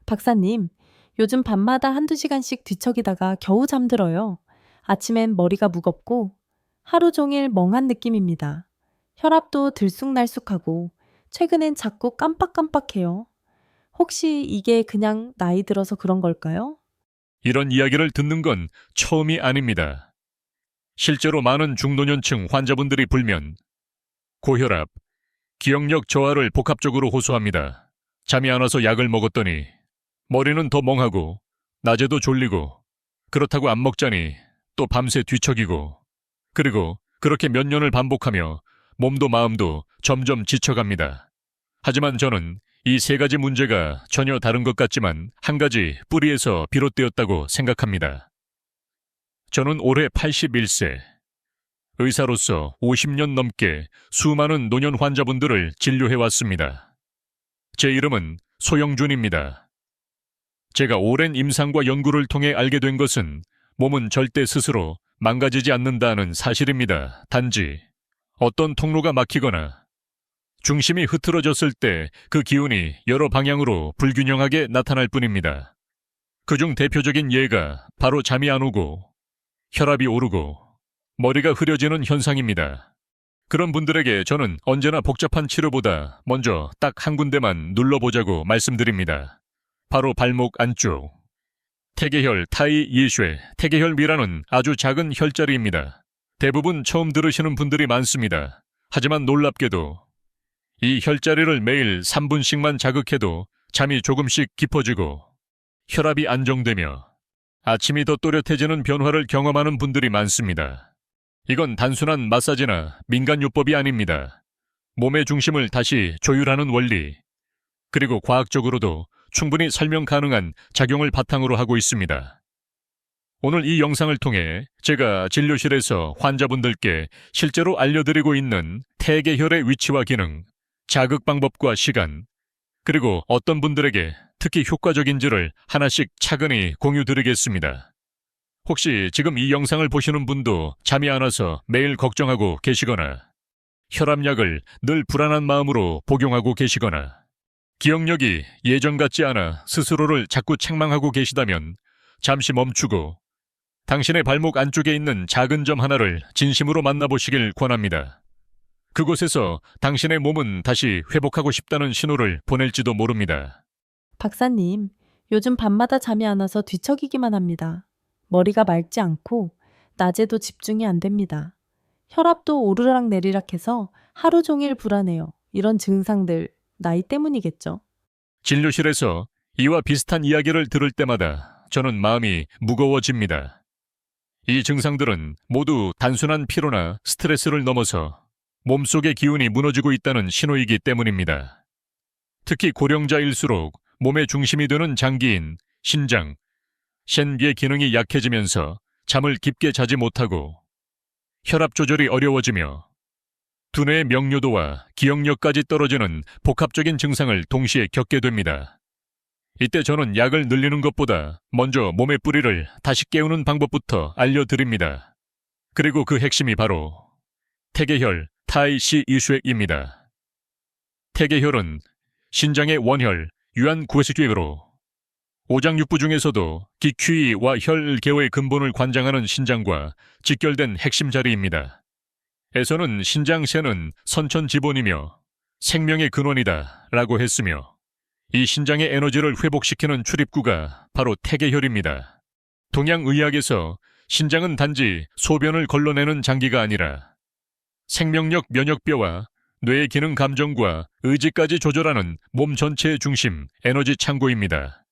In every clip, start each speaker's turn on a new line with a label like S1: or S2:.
S1: 박사님, 요즘 밤마다 한두 시간씩 뒤척이다가 겨우 잠들어요. 아침엔 머리가 무겁고 하루 종일 멍한 느낌입니다. 혈압도 들쑥날쑥하고 최근엔 자꾸 깜빡깜빡해요. 혹시 이게 그냥 나이 들어서 그런 걸까요?
S2: 이런 이야기를 듣는 건 처음이 아닙니다. 실제로 많은 중노년층 환자분들이 불면, 고혈압, 기억력 저하를 복합적으로 호소합니다. 잠이 안 와서 약을 먹었더니 머리는 더 멍하고 낮에도 졸리고 그렇다고 안 먹자니 또 밤새 뒤척이고 그리고 그렇게 몇 년을 반복하며 몸도 마음도 점점 지쳐갑니다. 하지만 저는 이 세 가지 문제가 전혀 다른 것 같지만 한 가지 뿌리에서 비롯되었다고 생각합니다. 저는 올해 81세, 의사로서 50년 넘게 수많은 노년 환자분들을 진료해왔습니다. 제 이름은 소영준입니다. 제가 오랜 임상과 연구를 통해 알게 된 것은 몸은 절대 스스로 망가지지 않는다는 사실입니다. 단지 어떤 통로가 막히거나 중심이 흐트러졌을 때 그 기운이 여러 방향으로 불균형하게 나타날 뿐입니다. 그중 대표적인 예가 바로 잠이 안 오고 혈압이 오르고 머리가 흐려지는 현상입니다. 그런 분들에게 저는 언제나 복잡한 치료보다 먼저 딱 한 군데만 눌러보자고 말씀드립니다. 바로 발목 안쪽. 태계혈 타이 예쉐, 태계혈미라는 아주 작은 혈자리입니다. 대부분 처음 들으시는 분들이 많습니다. 하지만 놀랍게도 이 혈자리를 매일 3분씩만 자극해도 잠이 조금씩 깊어지고 혈압이 안정되며 아침이 더 또렷해지는 변화를 경험하는 분들이 많습니다. 이건 단순한 마사지나 민간요법이 아닙니다. 몸의 중심을 다시 조율하는 원리, 그리고 과학적으로도 충분히 설명 가능한 작용을 바탕으로 하고 있습니다. 오늘 이 영상을 통해 제가 진료실에서 환자분들께 실제로 알려드리고 있는 태계혈의 위치와 기능, 자극 방법과 시간, 그리고 어떤 분들에게 특히 효과적인지를 하나씩 차근히 공유드리겠습니다. 혹시 지금 이 영상을 보시는 분도 잠이 안 와서 매일 걱정하고 계시거나 혈압약을 늘 불안한 마음으로 복용하고 계시거나 기억력이 예전 같지 않아 스스로를 자꾸 책망하고 계시다면 잠시 멈추고 당신의 발목 안쪽에 있는 작은 점 하나를 진심으로 만나보시길 권합니다. 그곳에서 당신의 몸은 다시 회복하고 싶다는 신호를 보낼지도 모릅니다.
S1: 박사님, 요즘 밤마다 잠이 안 와서 뒤척이기만 합니다. 머리가 맑지 않고 낮에도 집중이 안 됩니다. 혈압도 오르락 내리락 해서 하루 종일 불안해요. 이런 증상들, 나이 때문이겠죠?
S2: 진료실에서 이와 비슷한 이야기를 들을 때마다 저는 마음이 무거워집니다. 이 증상들은 모두 단순한 피로나 스트레스를 넘어서 몸속의 기운이 무너지고 있다는 신호이기 때문입니다. 특히 고령자일수록 몸의 중심이 되는 장기인 신장, 셴비의 기능이 약해지면서 잠을 깊게 자지 못하고 혈압 조절이 어려워지며 두뇌의 명료도와 기억력까지 떨어지는 복합적인 증상을 동시에 겪게 됩니다. 이때 저는 약을 늘리는 것보다 먼저 몸의 뿌리를 다시 깨우는 방법부터 알려드립니다. 그리고 그 핵심이 바로 태계혈 타이시 이슈액입니다. 태계혈은 신장의 원혈, 유한구회식계로 오장육부 중에서도 기퀴와 혈계의 근본을 관장하는 신장과 직결된 핵심 자리입니다. 에서는 신장세는 선천지본이며 생명의 근원이다 라고 했으며 이 신장의 에너지를 회복시키는 출입구가 바로 태계혈입니다. 동양의학에서 신장은 단지 소변을 걸러내는 장기가 아니라 생명력 면역뼈와 뇌의 기능 감정과 의지까지 조절하는 몸 전체의 중심, 에너지 창고입니다.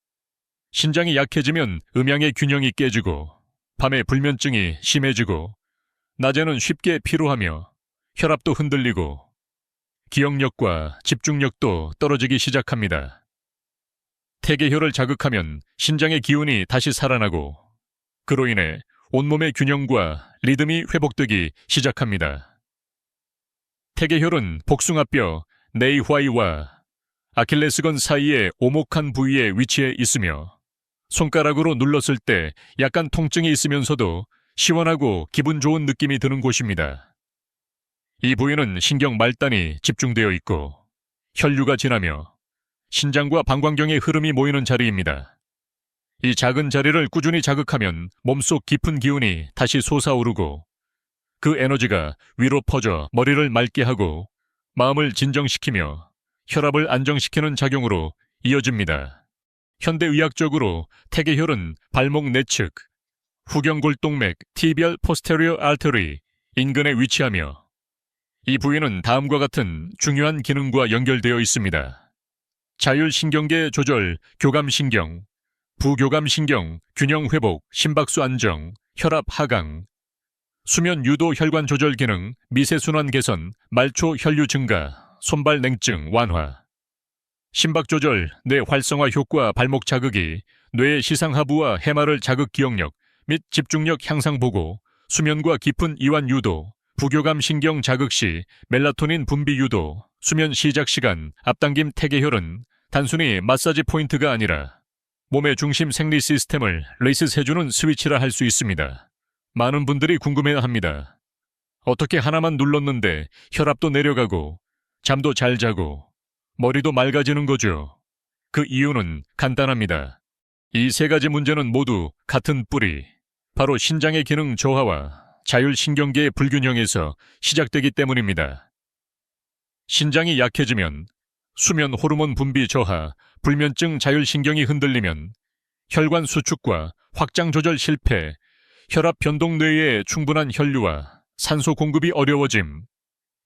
S2: 신장이 약해지면 음양의 균형이 깨지고 밤에 불면증이 심해지고 낮에는 쉽게 피로하며 혈압도 흔들리고 기억력과 집중력도 떨어지기 시작합니다. 태계혈을 자극하면 신장의 기운이 다시 살아나고 그로 인해 온몸의 균형과 리듬이 회복되기 시작합니다. 태계혈은 복숭아뼈 네이화이와 아킬레스건 사이의 오목한 부위에 위치해 있으며 손가락으로 눌렀을 때 약간 통증이 있으면서도 시원하고 기분 좋은 느낌이 드는 곳입니다. 이 부위는 신경 말단이 집중되어 있고 혈류가 지나며 신장과 방광경의 흐름이 모이는 자리입니다. 이 작은 자리를 꾸준히 자극하면 몸속 깊은 기운이 다시 솟아오르고 그 에너지가 위로 퍼져 머리를 맑게 하고 마음을 진정시키며 혈압을 안정시키는 작용으로 이어집니다. 현대의학적으로 태계혈은 발목 내측, 후경골동맥 티비얼 포스테리어 알터리 인근에 위치하며 이 부위는 다음과 같은 중요한 기능과 연결되어 있습니다. 자율신경계 조절, 교감신경, 부교감신경, 균형회복, 심박수 안정, 혈압 하강, 수면 유도 혈관 조절 기능, 미세순환 개선, 말초 혈류 증가, 손발 냉증 완화, 심박 조절, 뇌 활성화 효과 발목 자극이 뇌의 시상하부와 해마를 자극 기억력 및 집중력 향상 보고 수면과 깊은 이완 유도, 부교감 신경 자극 시 멜라토닌 분비 유도, 수면 시작 시간, 앞당김 태계혈은 단순히 마사지 포인트가 아니라 몸의 중심 생리 시스템을 레이스해주는 스위치라 할 수 있습니다. 많은 분들이 궁금해합니다. 어떻게 하나만 눌렀는데 혈압도 내려가고 잠도 잘 자고 머리도 맑아지는 거죠? 그 이유는 간단합니다. 이 세 가지 문제는 모두 같은 뿌리, 바로 신장의 기능 저하와 자율신경계의 불균형에서 시작되기 때문입니다. 신장이 약해지면 수면 호르몬 분비 저하, 불면증 자율신경이 흔들리면 혈관 수축과 확장 조절 실패, 혈압 변동 뇌에 충분한 혈류와 산소 공급이 어려워짐,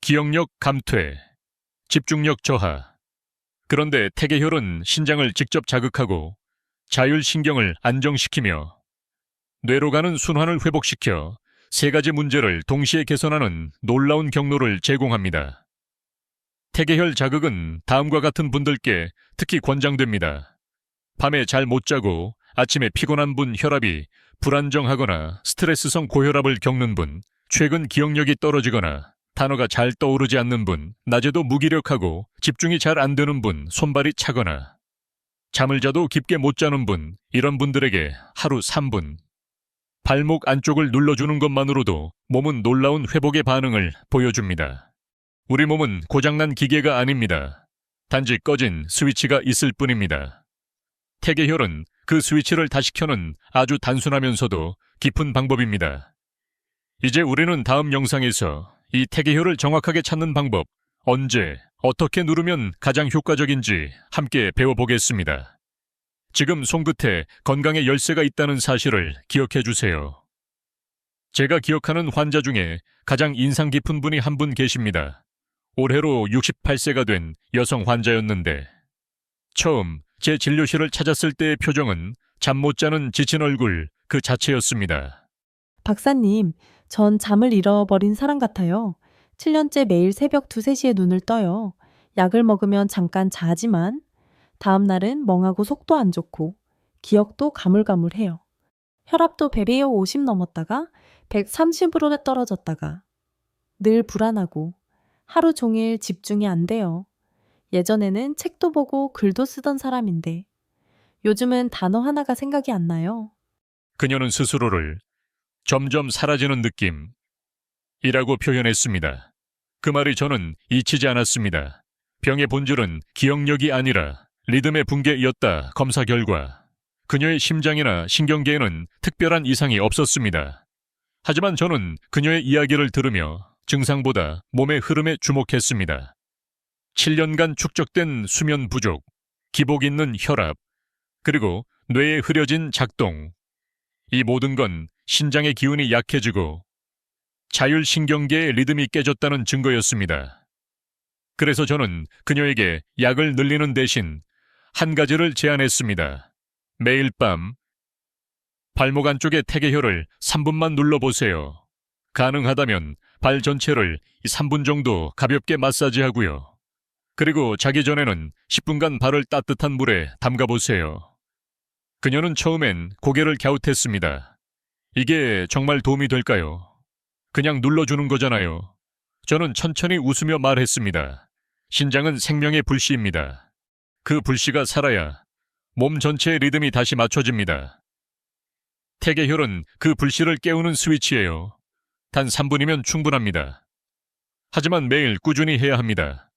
S2: 기억력 감퇴, 집중력 저하. 그런데 태계혈은 신장을 직접 자극하고 자율신경을 안정시키며 뇌로 가는 순환을 회복시켜 세 가지 문제를 동시에 개선하는 놀라운 경로를 제공합니다. 태계혈 자극은 다음과 같은 분들께 특히 권장됩니다. 밤에 잘 못 자고 아침에 피곤한 분, 혈압이 불안정하거나 스트레스성 고혈압을 겪는 분, 최근 기억력이 떨어지거나 단어가 잘 떠오르지 않는 분, 낮에도 무기력하고 집중이 잘 안 되는 분, 손발이 차거나 잠을 자도 깊게 못 자는 분, 이런 분들에게 하루 3분 발목 안쪽을 눌러주는 것만으로도 몸은 놀라운 회복의 반응을 보여줍니다. 우리 몸은 고장난 기계가 아닙니다. 단지 꺼진 스위치가 있을 뿐입니다. 태계혈은 그 스위치를 다시 켜는 아주 단순하면서도 깊은 방법입니다. 이제 우리는 다음 영상에서 이 태계혈을 정확하게 찾는 방법, 언제, 어떻게 누르면 가장 효과적인지 함께 배워보겠습니다. 지금 손끝에 건강의 열쇠가 있다는 사실을 기억해 주세요. 제가 기억하는 환자 중에 가장 인상 깊은 분이 한 분 계십니다. 올해로 68세가 된 여성 환자였는데 처음 제 진료실을 찾았을 때의 표정은 잠 못 자는 지친 얼굴 그 자체였습니다.
S1: 박사님, 전 잠을 잃어버린 사람 같아요. 7년째 매일 새벽 2, 3시에 눈을 떠요. 약을 먹으면 잠깐 자지만 다음 날은 멍하고 속도 안 좋고 기억도 가물가물해요. 혈압도 베리어 50 넘었다가 130으로 떨어졌다가 늘 불안하고 하루 종일 집중이 안 돼요. 예전에는 책도 보고 글도 쓰던 사람인데 요즘은 단어 하나가 생각이 안 나요.
S2: 그녀는 스스로를 점점 사라지는 느낌이라고 표현했습니다. 그 말이 저는 잊히지 않았습니다. 병의 본질은 기억력이 아니라 리듬의 붕괴였다. 검사 결과 그녀의 심장이나 신경계에는 특별한 이상이 없었습니다. 하지만 저는 그녀의 이야기를 들으며 증상보다 몸의 흐름에 주목했습니다. 7년간 축적된 수면 부족, 기복 있는 혈압, 그리고 뇌에 흐려진 작동. 이 모든 건 신장의 기운이 약해지고 자율신경계의 리듬이 깨졌다는 증거였습니다. 그래서 저는 그녀에게 약을 늘리는 대신 한 가지를 제안했습니다. 매일 밤 발목 안쪽의 태계혈을 3분만 눌러보세요. 가능하다면 발 전체를 3분 정도 가볍게 마사지하고요. 그리고 자기 전에는 10분간 발을 따뜻한 물에 담가보세요. 그녀는 처음엔 고개를 갸웃했습니다. 이게 정말 도움이 될까요? 그냥 눌러주는 거잖아요. 저는 천천히 웃으며 말했습니다. 신장은 생명의 불씨입니다. 그 불씨가 살아야 몸 전체의 리듬이 다시 맞춰집니다. 태계혈은 그 불씨를 깨우는 스위치예요. 단 3분이면 충분합니다. 하지만 매일 꾸준히 해야 합니다.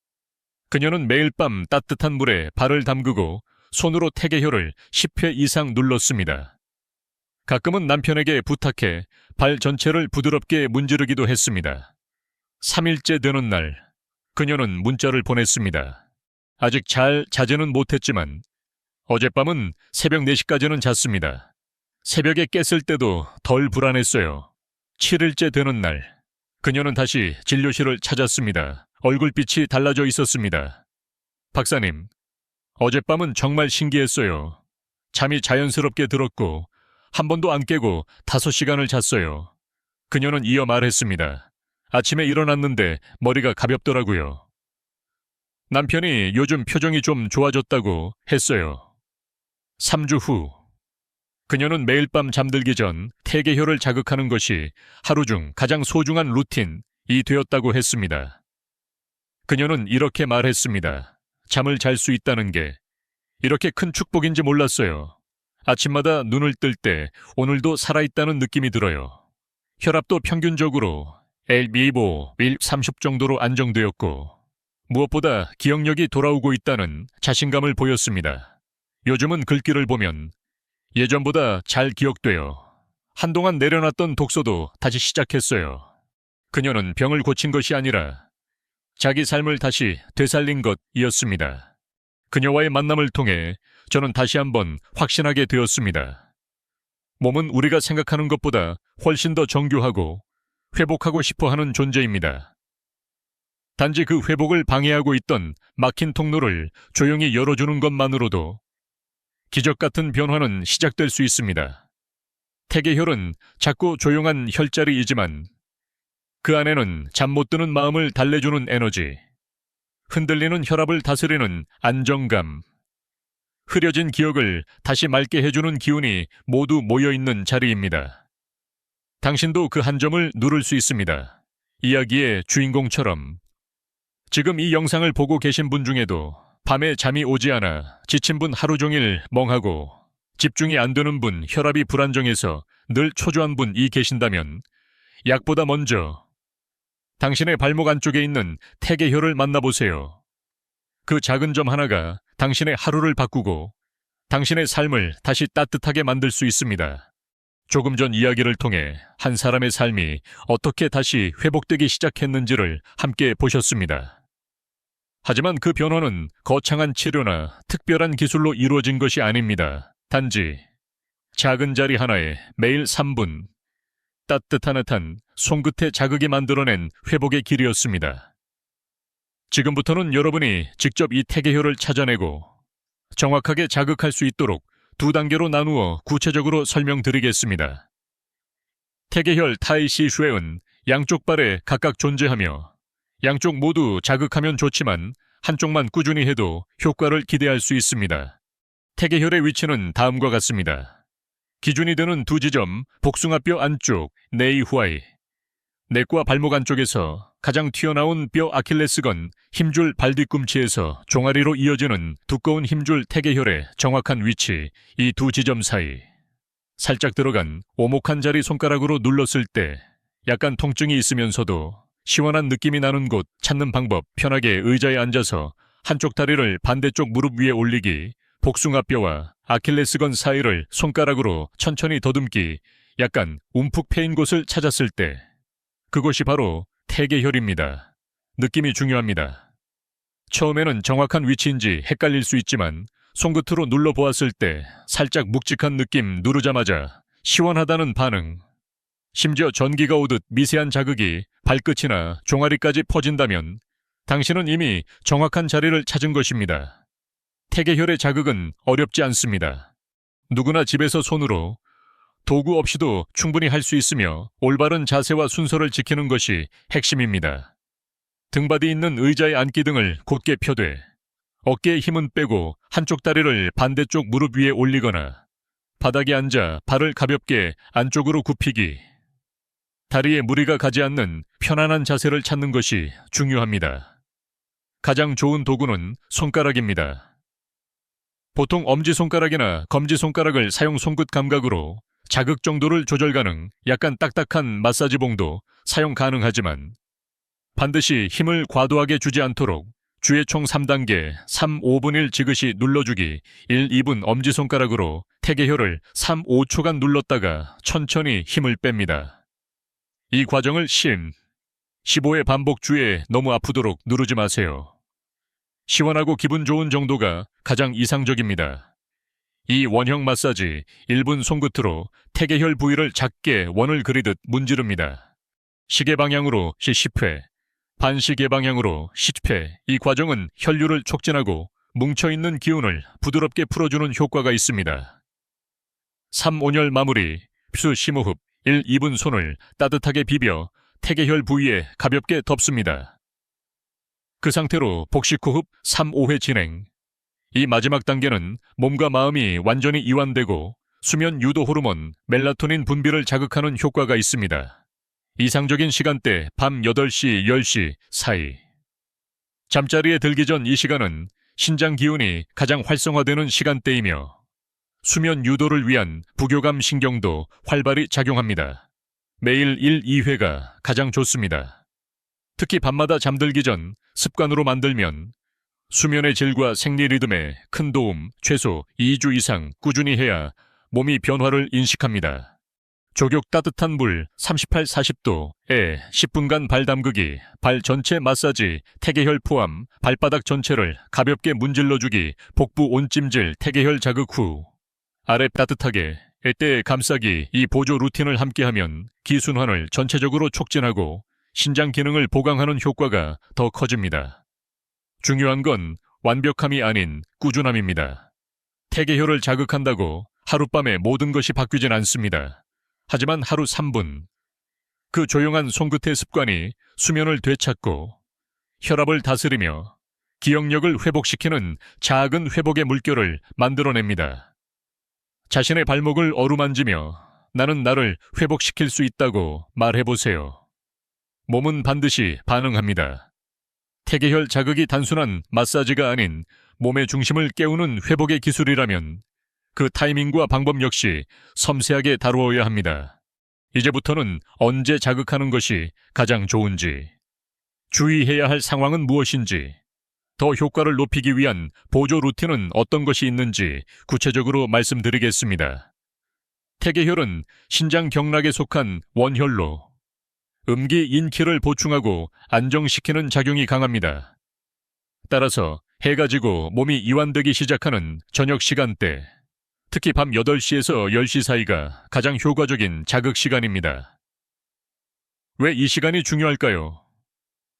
S2: 그녀는 매일 밤 따뜻한 물에 발을 담그고 손으로 태계혈을 10회 이상 눌렀습니다. 가끔은 남편에게 부탁해 발 전체를 부드럽게 문지르기도 했습니다. 3일째 되는 날, 그녀는 문자를 보냈습니다. 아직 잘 자지는 못했지만 어젯밤은 새벽 4시까지는 잤습니다. 새벽에 깼을 때도 덜 불안했어요. 7일째 되는 날, 그녀는 다시 진료실을 찾았습니다. 얼굴빛이 달라져 있었습니다. 박사님, 어젯밤은 정말 신기했어요. 잠이 자연스럽게 들었고 한 번도 안 깨고 5시간을 잤어요. 그녀는 이어 말했습니다. 아침에 일어났는데 머리가 가볍더라고요. 남편이 요즘 표정이 좀 좋아졌다고 했어요. 3주 후, 그녀는 매일 밤 잠들기 전 태계혈을 자극하는 것이 하루 중 가장 소중한 루틴이 되었다고 했습니다. 그녀는 이렇게 말했습니다. 잠을 잘 수 있다는 게 이렇게 큰 축복인지 몰랐어요. 아침마다 눈을 뜰 때 오늘도 살아있다는 느낌이 들어요. 혈압도 평균적으로 LBO 130 정도로 안정되었고 무엇보다 기억력이 돌아오고 있다는 자신감을 보였습니다. 요즘은 글귀를 보면 예전보다 잘 기억돼요. 한동안 내려놨던 독서도 다시 시작했어요. 그녀는 병을 고친 것이 아니라 자기 삶을 다시 되살린 것이었습니다. 그녀와의 만남을 통해 저는 다시 한번 확신하게 되었습니다. 몸은 우리가 생각하는 것보다 훨씬 더 정교하고 회복하고 싶어 하는 존재입니다. 단지 그 회복을 방해하고 있던 막힌 통로를 조용히 열어주는 것만으로도 기적 같은 변화는 시작될 수 있습니다. 태계혈은 작고 조용한 혈자리이지만 그 안에는 잠 못 드는 마음을 달래주는 에너지, 흔들리는 혈압을 다스리는 안정감, 흐려진 기억을 다시 맑게 해주는 기운이 모두 모여있는 자리입니다. 당신도 그 한 점을 누를 수 있습니다. 이야기의 주인공처럼. 지금 이 영상을 보고 계신 분 중에도 밤에 잠이 오지 않아 지친 분, 하루 종일 멍하고 집중이 안 되는 분, 혈압이 불안정해서 늘 초조한 분이 계신다면 약보다 먼저 당신의 발목 안쪽에 있는 태계혈을 만나보세요. 그 작은 점 하나가 당신의 하루를 바꾸고 당신의 삶을 다시 따뜻하게 만들 수 있습니다. 조금 전 이야기를 통해 한 사람의 삶이 어떻게 다시 회복되기 시작했는지를 함께 보셨습니다. 하지만 그 변화는 거창한 치료나 특별한 기술로 이루어진 것이 아닙니다. 단지 작은 자리 하나에 매일 3분 따뜻한 손끝의 자극이 만들어낸 회복의 길이었습니다. 지금부터는 여러분이 직접 이 태계혈을 찾아내고 정확하게 자극할 수 있도록 2단계로 나누어 구체적으로 설명드리겠습니다. 태계혈 타이시 슈에은 양쪽 발에 각각 존재하며 양쪽 모두 자극하면 좋지만 한쪽만 꾸준히 해도 효과를 기대할 수 있습니다. 태계혈의 위치는 다음과 같습니다. 기준이 되는 2지점, 복숭아뼈 안쪽, 네이후아이. 내과 발목 안쪽에서 가장 튀어나온 뼈 아킬레스건, 힘줄 발뒤꿈치에서 종아리로 이어지는 두꺼운 힘줄 태계혈의 정확한 위치, 이 2지점 사이. 살짝 들어간 오목한 자리 손가락으로 눌렀을 때 약간 통증이 있으면서도 시원한 느낌이 나는 곳 찾는 방법. 편하게 의자에 앉아서 한쪽 다리를 반대쪽 무릎 위에 올리기, 복숭아뼈와 아킬레스건 사이를 손가락으로 천천히 더듬기, 약간 움푹 패인 곳을 찾았을 때 그곳이 바로 태계혈입니다. 느낌이 중요합니다. 처음에는 정확한 위치인지 헷갈릴 수 있지만 손끝으로 눌러보았을 때 살짝 묵직한 느낌, 누르자마자 시원하다는 반응, 심지어 전기가 오듯 미세한 자극이 발끝이나 종아리까지 퍼진다면 당신은 이미 정확한 자리를 찾은 것입니다. 태계혈의 자극은 어렵지 않습니다. 누구나 집에서 손으로 도구 없이도 충분히 할 수 있으며 올바른 자세와 순서를 지키는 것이 핵심입니다. 등받이 있는 의자에 앉기 등을 곧게 펴되 어깨에 힘은 빼고 한쪽 다리를 반대쪽 무릎 위에 올리거나 바닥에 앉아 발을 가볍게 안쪽으로 굽히기. 다리에 무리가 가지 않는 편안한 자세를 찾는 것이 중요합니다. 가장 좋은 도구는 손가락입니다. 보통 엄지손가락이나 검지손가락을 사용 손끝 감각으로 자극 정도를 조절 가능, 약간 딱딱한 마사지봉도 사용 가능하지만 반드시 힘을 과도하게 주지 않도록 주의 총 3단계 3, 5분 1 지그시 눌러주기 1, 2분 엄지손가락으로 태계혈을 3, 5초간 눌렀다가 천천히 힘을 뺍니다. 이 과정을 15회 반복 주에 너무 아프도록 누르지 마세요. 시원하고 기분 좋은 정도가 가장 이상적입니다. 이 원형 마사지 1분 손끝으로 태계혈 부위를 작게 원을 그리듯 문지릅니다. 시계 방향으로 10회, 반시계 방향으로 10회. 이 과정은 혈류를 촉진하고 뭉쳐있는 기운을 부드럽게 풀어주는 효과가 있습니다. 3, 5열 마무리, 흡수 심호흡 1, 2분 손을 따뜻하게 비벼 태계혈 부위에 가볍게 덮습니다. 그 상태로 복식호흡 3, 5회 진행. 이 마지막 단계는 몸과 마음이 완전히 이완되고 수면 유도 호르몬 멜라토닌 분비를 자극하는 효과가 있습니다. 이상적인 시간대 밤 8시, 10시 사이. 잠자리에 들기 전 이 시간은 신장 기운이 가장 활성화되는 시간대이며 수면 유도를 위한 부교감 신경도 활발히 작용합니다. 매일 1, 2회가 가장 좋습니다. 특히 밤마다 잠들기 전 습관으로 만들면 수면의 질과 생리 리듬에 큰 도움, 최소 2주 이상 꾸준히 해야 몸이 변화를 인식합니다. 족욕 따뜻한 물 38, 40도에 10분간 발 담그기, 발 전체 마사지, 태계혈 포함, 발바닥 전체를 가볍게 문질러주기, 복부 온찜질, 태계혈 자극 후 아래 따뜻하게 에때 감싸기. 이 보조 루틴을 함께하면 기순환을 전체적으로 촉진하고 신장 기능을 보강하는 효과가 더 커집니다. 중요한 건 완벽함이 아닌 꾸준함입니다. 태계혈을 자극한다고 하룻밤에 모든 것이 바뀌진 않습니다. 하지만 하루 3분, 그 조용한 손끝의 습관이 수면을 되찾고 혈압을 다스리며 기억력을 회복시키는 작은 회복의 물결을 만들어냅니다. 자신의 발목을 어루만지며 나는 나를 회복시킬 수 있다고 말해보세요. 몸은 반드시 반응합니다. 태계혈 자극이 단순한 마사지가 아닌 몸의 중심을 깨우는 회복의 기술이라면 그 타이밍과 방법 역시 섬세하게 다루어야 합니다. 이제부터는 언제 자극하는 것이 가장 좋은지, 주의해야 할 상황은 무엇인지, 더 효과를 높이기 위한 보조 루틴은 어떤 것이 있는지 구체적으로 말씀드리겠습니다. 태계혈은 신장 경락에 속한 원혈로 음기, 인기를 보충하고 안정시키는 작용이 강합니다. 따라서 해가 지고 몸이 이완되기 시작하는 저녁 시간대, 특히 밤 8시에서 10시 사이가 가장 효과적인 자극 시간입니다. 왜 이 시간이 중요할까요?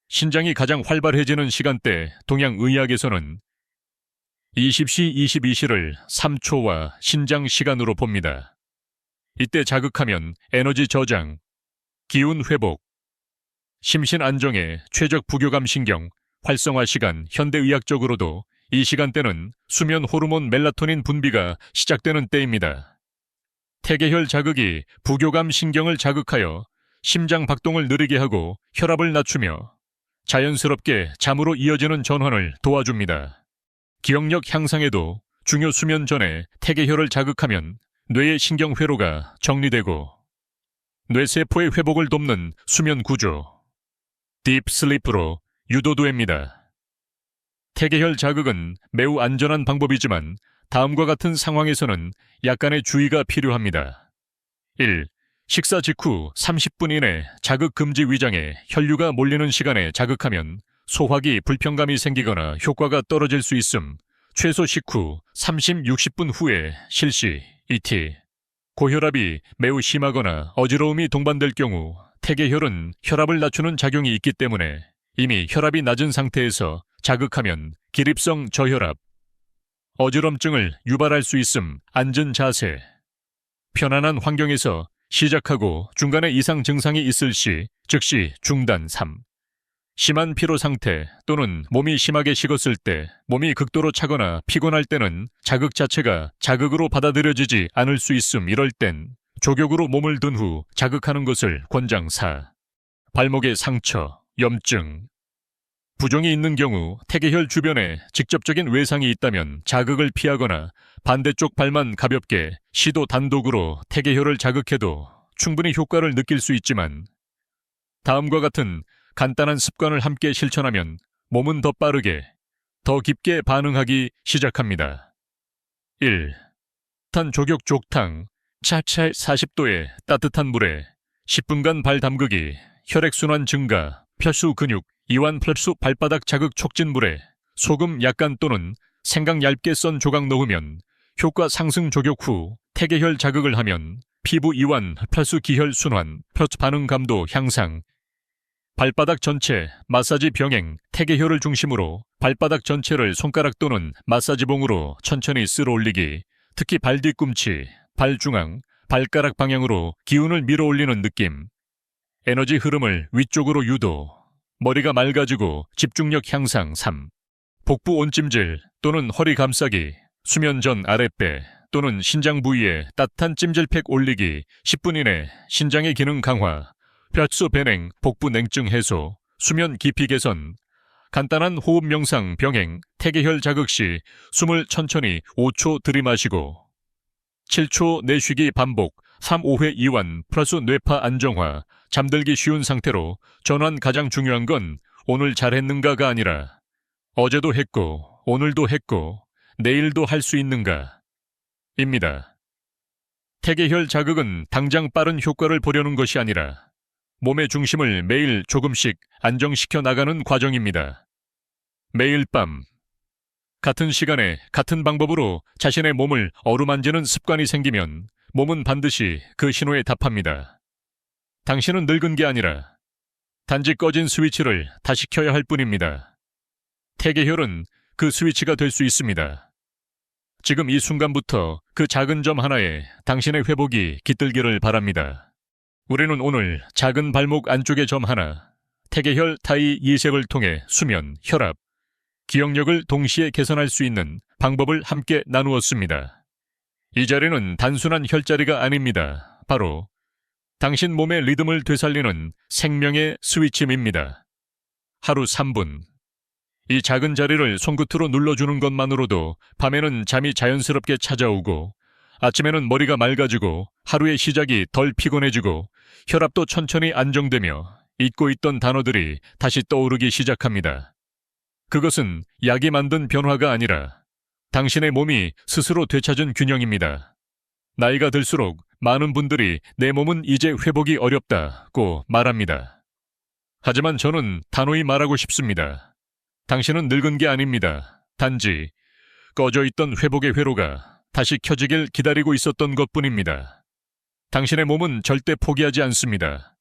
S2: 신장이 가장 활발해지는 시간대 동양의학에서는 20시, 22시를 3초와 신장 시간으로 봅니다. 이때 자극하면 에너지 저장, 기운 회복, 심신 안정에 최적 부교감 신경, 활성화 시간. 현대의학적으로도 이 시간대는 수면 호르몬 멜라토닌 분비가 시작되는 때입니다. 태계혈 자극이 부교감 신경을 자극하여 심장 박동을 느리게 하고 혈압을 낮추며 자연스럽게 잠으로 이어지는 전환을 도와줍니다. 기억력 향상에도 중요 수면 전에 태계혈을 자극하면 뇌의 신경회로가 정리되고 뇌세포의 회복을 돕는 수면 구조, 딥슬리프로 유도됩니다. 태계혈 자극은 매우 안전한 방법이지만 다음과 같은 상황에서는 약간의 주의가 필요합니다. 1. 식사 직후 30분 이내 자극 금지 위장에 혈류가 몰리는 시간에 자극하면 소화기 불편감이 생기거나 효과가 떨어질 수 있음. 최소 식후 30, 60분 후에 실시. 2t. 고혈압이 매우 심하거나 어지러움이 동반될 경우 태계혈은 혈압을 낮추는 작용이 있기 때문에 이미 혈압이 낮은 상태에서 자극하면 기립성 저혈압, 어지럼증을 유발할 수 있음. 앉은 자세. 편안한 환경에서 시작하고 중간에 이상 증상이 있을 시 즉시 중단. 3. 심한 피로 상태 또는 몸이 심하게 식었을 때, 몸이 극도로 차거나 피곤할 때는 자극 자체가 자극으로 받아들여지지 않을 수 있음. 이럴 땐 족욕으로 몸을 든 후 자극하는 것을 권장. 4. 발목에 상처, 염증, 부종이 있는 경우 태계혈 주변에 직접적인 외상이 있다면 자극을 피하거나 반대쪽 발만 가볍게 시도 단독으로 태계혈을 자극해도 충분히 효과를 느낄 수 있지만 다음과 같은 간단한 습관을 함께 실천하면 몸은 더 빠르게 더 깊게 반응하기 시작합니다. 1. 탄 족욕 족탕, 차차 40도의 따뜻한 물에 10분간 발 담그기, 혈액순환 증가, 펼수 근육, 이완 펼수 발바닥 자극 촉진 물에 소금 약간 또는 생강 얇게 썬 조각 넣으면 효과 상승. 족욕 후 태계혈 자극을 하면 피부 이완, 펼수 기혈 순환, 펼수 반응 감도 향상. 발바닥 전체 마사지 병행, 태계혈을 중심으로 발바닥 전체를 손가락 또는 마사지봉으로 천천히 쓸어 올리기, 특히 발 뒤꿈치, 발 중앙, 발가락 방향으로 기운을 밀어 올리는 느낌. 에너지 흐름을 위쪽으로 유도, 머리가 맑아지고 집중력 향상. 3. 복부 온찜질 또는 허리 감싸기, 수면 전 아랫배 또는 신장 부위에 따뜻한 찜질팩 올리기, 10분 이내 신장의 기능 강화, 펼수 배냉, 복부 냉증 해소, 수면 깊이 개선. 간단한 호흡 명상 병행, 태계혈 자극 시 숨을 천천히 5초 들이마시고 7초 내쉬기 반복, 3, 5회 이완 플러스 뇌파 안정화, 잠들기 쉬운 상태로 전환. 가장 중요한 건 오늘 잘했는가가 아니라 어제도 했고 오늘도 했고 내일도 할 수 있는가 입니다. 태계혈 자극은 당장 빠른 효과를 보려는 것이 아니라 몸의 중심을 매일 조금씩 안정시켜 나가는 과정입니다. 매일 밤 같은 시간에 같은 방법으로 자신의 몸을 어루만지는 습관이 생기면 몸은 반드시 그 신호에 답합니다. 당신은 늙은 게 아니라 단지 꺼진 스위치를 다시 켜야 할 뿐입니다. 태계혈은 그 스위치가 될 수 있습니다. 지금 이 순간부터 그 작은 점 하나에 당신의 회복이 깃들기를 바랍니다. 우리는 오늘 작은 발목 안쪽의 점 하나, 태계혈 타이 이색을 통해 수면, 혈압, 기억력을 동시에 개선할 수 있는 방법을 함께 나누었습니다. 이 자리는 단순한 혈자리가 아닙니다. 바로 당신 몸의 리듬을 되살리는 생명의 스위치입니다. 하루 3분. 이 작은 자리를 손끝으로 눌러주는 것만으로도 밤에는 잠이 자연스럽게 찾아오고 아침에는 머리가 맑아지고 하루의 시작이 덜 피곤해지고 혈압도 천천히 안정되며 잊고 있던 단어들이 다시 떠오르기 시작합니다. 그것은 약이 만든 변화가 아니라 당신의 몸이 스스로 되찾은 균형입니다. 나이가 들수록 많은 분들이 내 몸은 이제 회복이 어렵다고 말합니다. 하지만 저는 단호히 말하고 싶습니다. 당신은 늙은 게 아닙니다. 단지 꺼져 있던 회복의 회로가 다시 켜지길 기다리고 있었던 것뿐입니다. 당신의 몸은 절대 포기하지 않습니다.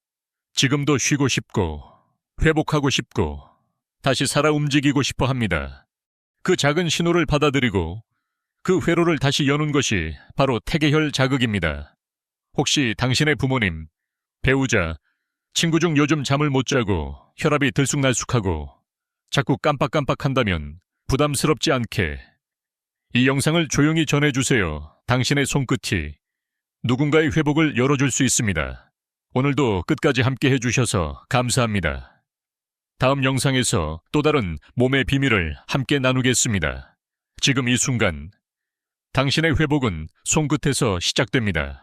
S2: 지금도 쉬고 싶고 회복하고 싶고 다시 살아 움직이고 싶어 합니다. 그 작은 신호를 받아들이고 그 회로를 다시 여는 것이 바로 태계혈 자극입니다. 혹시 당신의 부모님, 배우자, 친구 중 요즘 잠을 못 자고 혈압이 들쑥날쑥하고 자꾸 깜빡깜빡한다면 부담스럽지 않게 이 영상을 조용히 전해주세요. 당신의 손끝이 누군가의 회복을 열어줄 수 있습니다. 오늘도 끝까지 함께 해주셔서 감사합니다. 다음 영상에서 또 다른 몸의 비밀을 함께 나누겠습니다. 지금 이 순간 당신의 회복은 손끝에서 시작됩니다.